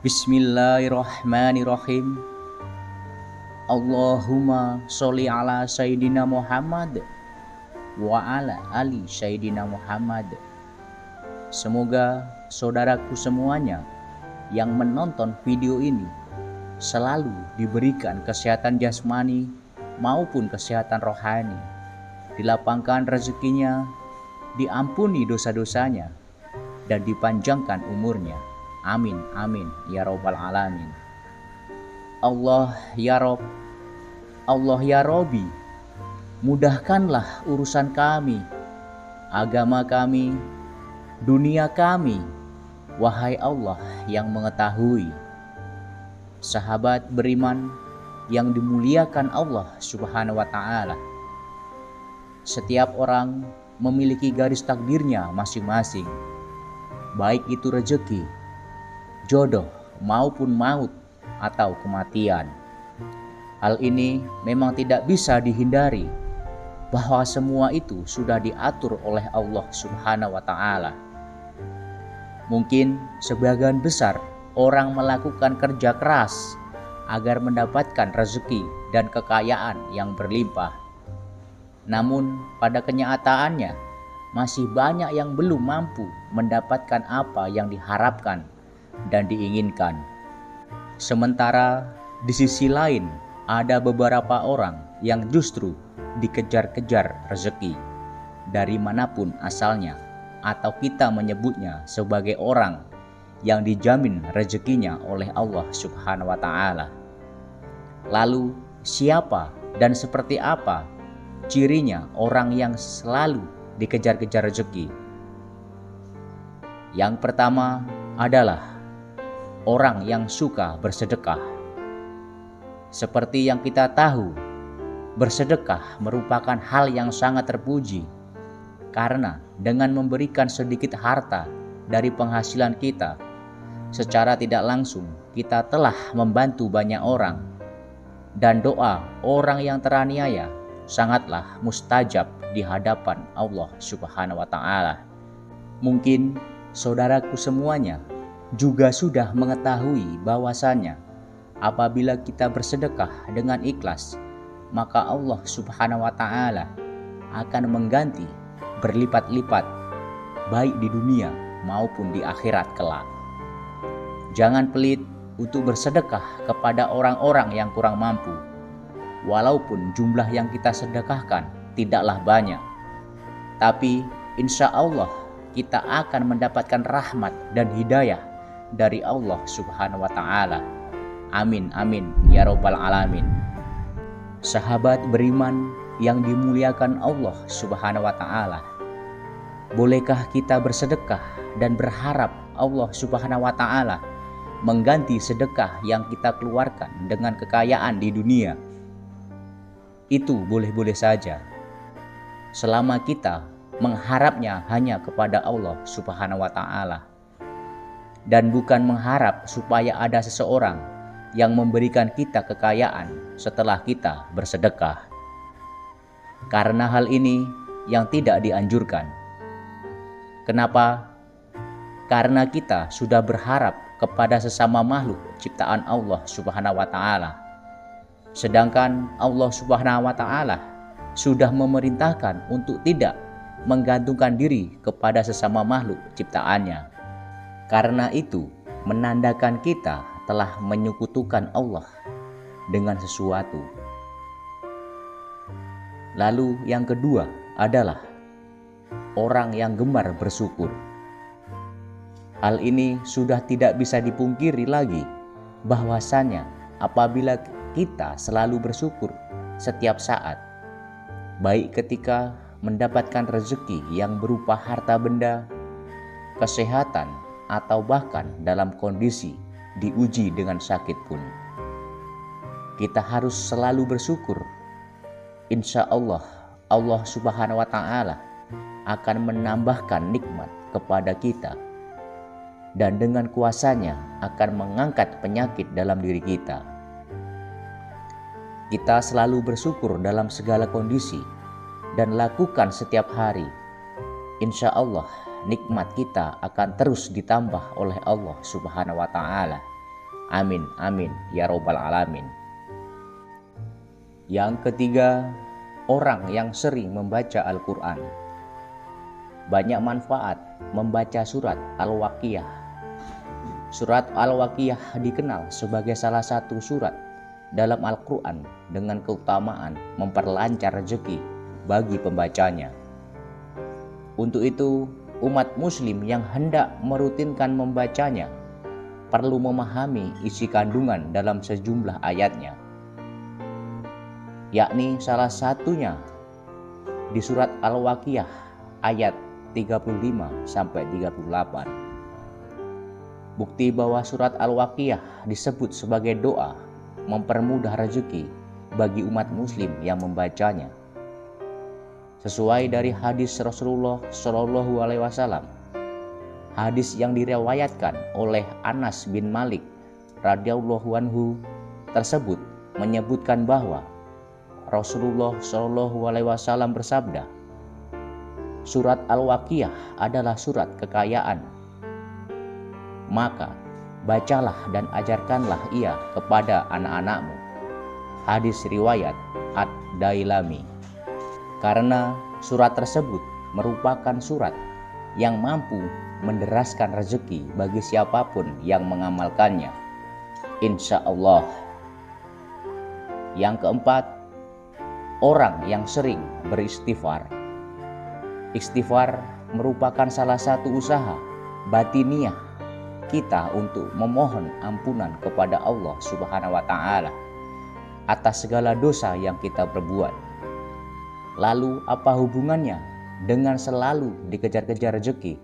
Bismillahirrahmanirrahim. Allahumma sholli ala Sayyidina Muhammad wa ala ali Sayyidina Muhammad. Semoga saudaraku semuanya yang menonton video ini selalu diberikan kesehatan jasmani maupun kesehatan rohani, dilapangkan rezekinya, diampuni dosa-dosanya, dan dipanjangkan umurnya. Amin, amin, ya Rabbal Alamin. Allah ya Rob, Allah ya Robi, mudahkanlah urusan kami, agama kami, dunia kami, wahai Allah yang mengetahui. Sahabat beriman yang dimuliakan Allah Subhanahu wa Ta'ala, setiap orang memiliki garis takdirnya masing-masing, baik itu rezeki, jodoh maupun maut atau kematian. Hal ini memang tidak bisa dihindari, bahwa semua itu sudah diatur oleh Allah Subhanahu wa Ta'ala. Mungkin sebagian besar orang melakukan kerja keras agar mendapatkan rezeki dan kekayaan yang berlimpah. Namun pada kenyataannya masih banyak yang belum mampu mendapatkan apa yang diharapkan dan diinginkan. Sementara di sisi lain ada beberapa orang yang justru dikejar-kejar rezeki dari manapun asalnya, atau kita menyebutnya sebagai orang yang dijamin rezekinya oleh Allah Subhanahu wa Ta'ala. Lalu siapa dan seperti apa cirinya orang yang selalu dikejar-kejar rezeki? Yang pertama adalah orang yang suka bersedekah. Seperti yang kita tahu, bersedekah merupakan hal yang sangat terpuji, karena dengan memberikan sedikit harta dari penghasilan kita, secara tidak langsung kita telah membantu banyak orang, dan doa orang yang teraniaya sangatlah mustajab di hadapan Allah Subhanahu wa Ta'ala. Mungkin saudaraku semuanya juga sudah mengetahui bahwasannya apabila kita bersedekah dengan ikhlas, maka Allah Subhanahu wa Ta'ala akan mengganti berlipat-lipat, baik di dunia maupun di akhirat kelak. Jangan pelit untuk bersedekah kepada orang-orang yang kurang mampu, walaupun jumlah yang kita sedekahkan tidaklah banyak, tapi insya Allah kita akan mendapatkan rahmat dan hidayah dari Allah Subhanahu wa Ta'ala. Amin, amin, ya Rabbal Alamin. Sahabat beriman yang dimuliakan Allah Subhanahu wa Ta'ala, bolehkah kita bersedekah dan berharap Allah Subhanahu wa Ta'ala mengganti sedekah yang kita keluarkan dengan kekayaan di dunia? Itu boleh-boleh saja, selama kita mengharapnya hanya kepada Allah Subhanahu wa Ta'ala, dan bukan mengharap supaya ada seseorang yang memberikan kita kekayaan setelah kita bersedekah. Karena hal ini yang tidak dianjurkan. Kenapa? Karena kita sudah berharap kepada sesama makhluk ciptaan Allah Subhanahu wa Ta'ala, sedangkan Allah Subhanahu wa Ta'ala sudah memerintahkan untuk tidak menggantungkan diri kepada sesama makhluk ciptaannya. Karena itu menandakan kita telah menyekutukan Allah dengan sesuatu. Lalu yang kedua adalah orang yang gemar bersyukur. Hal ini sudah tidak bisa dipungkiri lagi, bahwasanya apabila kita selalu bersyukur setiap saat, baik ketika mendapatkan rezeki yang berupa harta benda, kesehatan, atau bahkan dalam kondisi diuji dengan sakit pun, kita harus selalu bersyukur. Insya Allah, Allah Subhanahu wa Ta'ala akan menambahkan nikmat kepada kita, dan dengan kuasanya akan mengangkat penyakit dalam diri kita. Kita selalu bersyukur dalam segala kondisi dan lakukan setiap hari. Insya Allah nikmat kita akan terus ditambah oleh Allah Subhanahu wa Ta'ala. Amin, amin, ya robbal alamin. Yang ketiga, orang yang sering membaca Al-Quran. Banyak manfaat membaca surat Al-Waqiah. Surat Al-Waqiah dikenal sebagai salah satu surat dalam Al-Quran dengan keutamaan memperlancar rezeki bagi pembacanya. Untuk itu, umat muslim yang hendak merutinkan membacanya perlu memahami isi kandungan dalam sejumlah ayatnya, yakni salah satunya di surat Al-Waqiah ayat 35-38. Bukti bahwa surat Al-Waqiah disebut sebagai doa mempermudah rezeki bagi umat muslim yang membacanya. Sesuai dari hadis Rasulullah Shallallahu Alaihi Wasallam, hadis yang diriwayatkan oleh Anas bin Malik radhiyallahu anhu tersebut menyebutkan bahwa Rasulullah Shallallahu Alaihi Wasallam bersabda, surat Al-Waqiah adalah surat kekayaan. Maka bacalah dan ajarkanlah ia kepada anak-anakmu. Hadis riwayat Ad-Dailami. Karena surat tersebut merupakan surat yang mampu menderaskan rezeki bagi siapapun yang mengamalkannya, insya Allah. Yang keempat, orang yang sering beristighfar. Istighfar merupakan salah satu usaha batiniah kita untuk memohon ampunan kepada Allah Subhanahu wa Ta'ala atas segala dosa yang kita perbuat. Lalu apa hubungannya dengan selalu dikejar-kejar rezeki?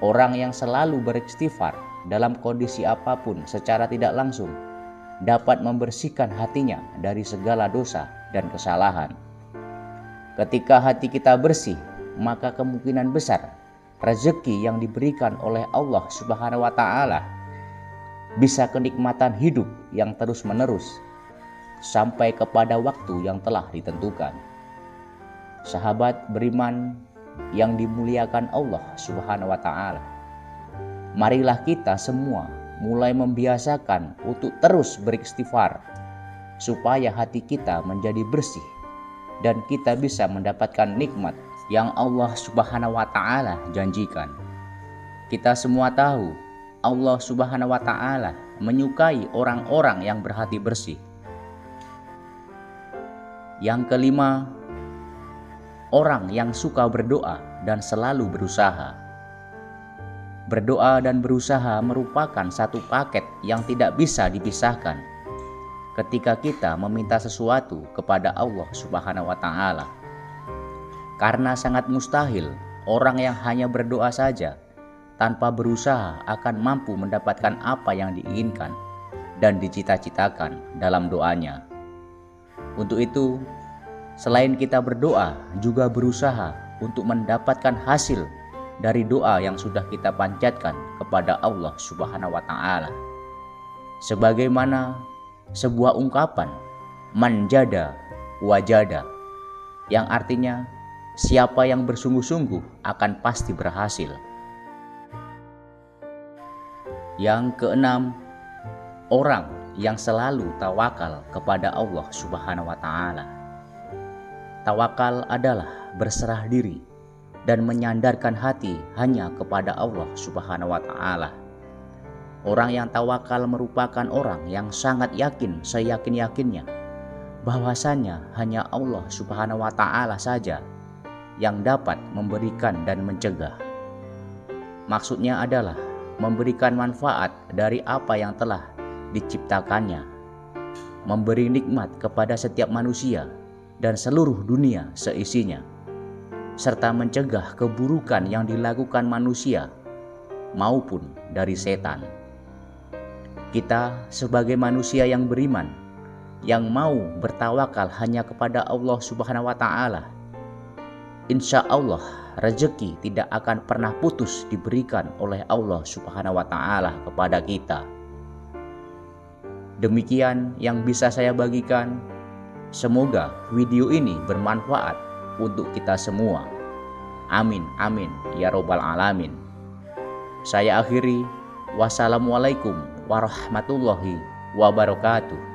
Orang yang selalu beristighfar dalam kondisi apapun secara tidak langsung dapat membersihkan hatinya dari segala dosa dan kesalahan. Ketika hati kita bersih, maka kemungkinan besar rezeki yang diberikan oleh Allah Subhanahu wa Ta'ala bisa kenikmatan hidup yang terus-menerus sampai kepada waktu yang telah ditentukan. Sahabat beriman yang dimuliakan Allah Subhanahu wa Ta'ala, marilah kita semua mulai membiasakan untuk terus beristighfar supaya hati kita menjadi bersih dan kita bisa mendapatkan nikmat yang Allah Subhanahu wa Ta'ala janjikan. Kita semua tahu Allah Subhanahu wa Ta'ala menyukai orang-orang yang berhati bersih. Yang kelima, orang yang suka berdoa dan selalu berusaha. Berdoa dan berusaha merupakan satu paket yang tidak bisa dipisahkan ketika kita meminta sesuatu kepada Allah Subhanahu wa Ta'ala. Karena sangat mustahil orang yang hanya berdoa saja tanpa berusaha akan mampu mendapatkan apa yang diinginkan dan dicita-citakan dalam doanya. Untuk itu, selain kita berdoa, juga berusaha untuk mendapatkan hasil dari doa yang sudah kita panjatkan kepada Allah Subhanahu wa Ta'ala. Sebagaimana sebuah ungkapan manjada wajada, yang artinya siapa yang bersungguh-sungguh akan pasti berhasil. Yang keenam, orang yang selalu tawakal kepada Allah Subhanahu wa Ta'ala. Tawakal adalah berserah diri dan menyandarkan hati hanya kepada Allah Subhanahu wa Ta'ala. Orang yang tawakal merupakan orang yang sangat yakin seyakin-yakinnya bahwasannya hanya Allah Subhanahu wa Ta'ala saja yang dapat memberikan dan mencegah. Maksudnya adalah memberikan manfaat dari apa yang telah diciptakannya, memberi nikmat kepada setiap manusia dan seluruh dunia seisinya, serta mencegah keburukan yang dilakukan manusia maupun dari setan. Kita sebagai manusia yang beriman, yang mau bertawakal hanya kepada Allah Subhanahu wa Ta'ala, insya Allah rezeki tidak akan pernah putus diberikan oleh Allah Subhanahu wa Ta'ala kepada kita. Demikian yang bisa saya bagikan. Semoga video ini bermanfaat untuk kita semua. Amin, amin, ya robbal alamin. Saya akhiri. Wassalamualaikum warahmatullahi wabarakatuh.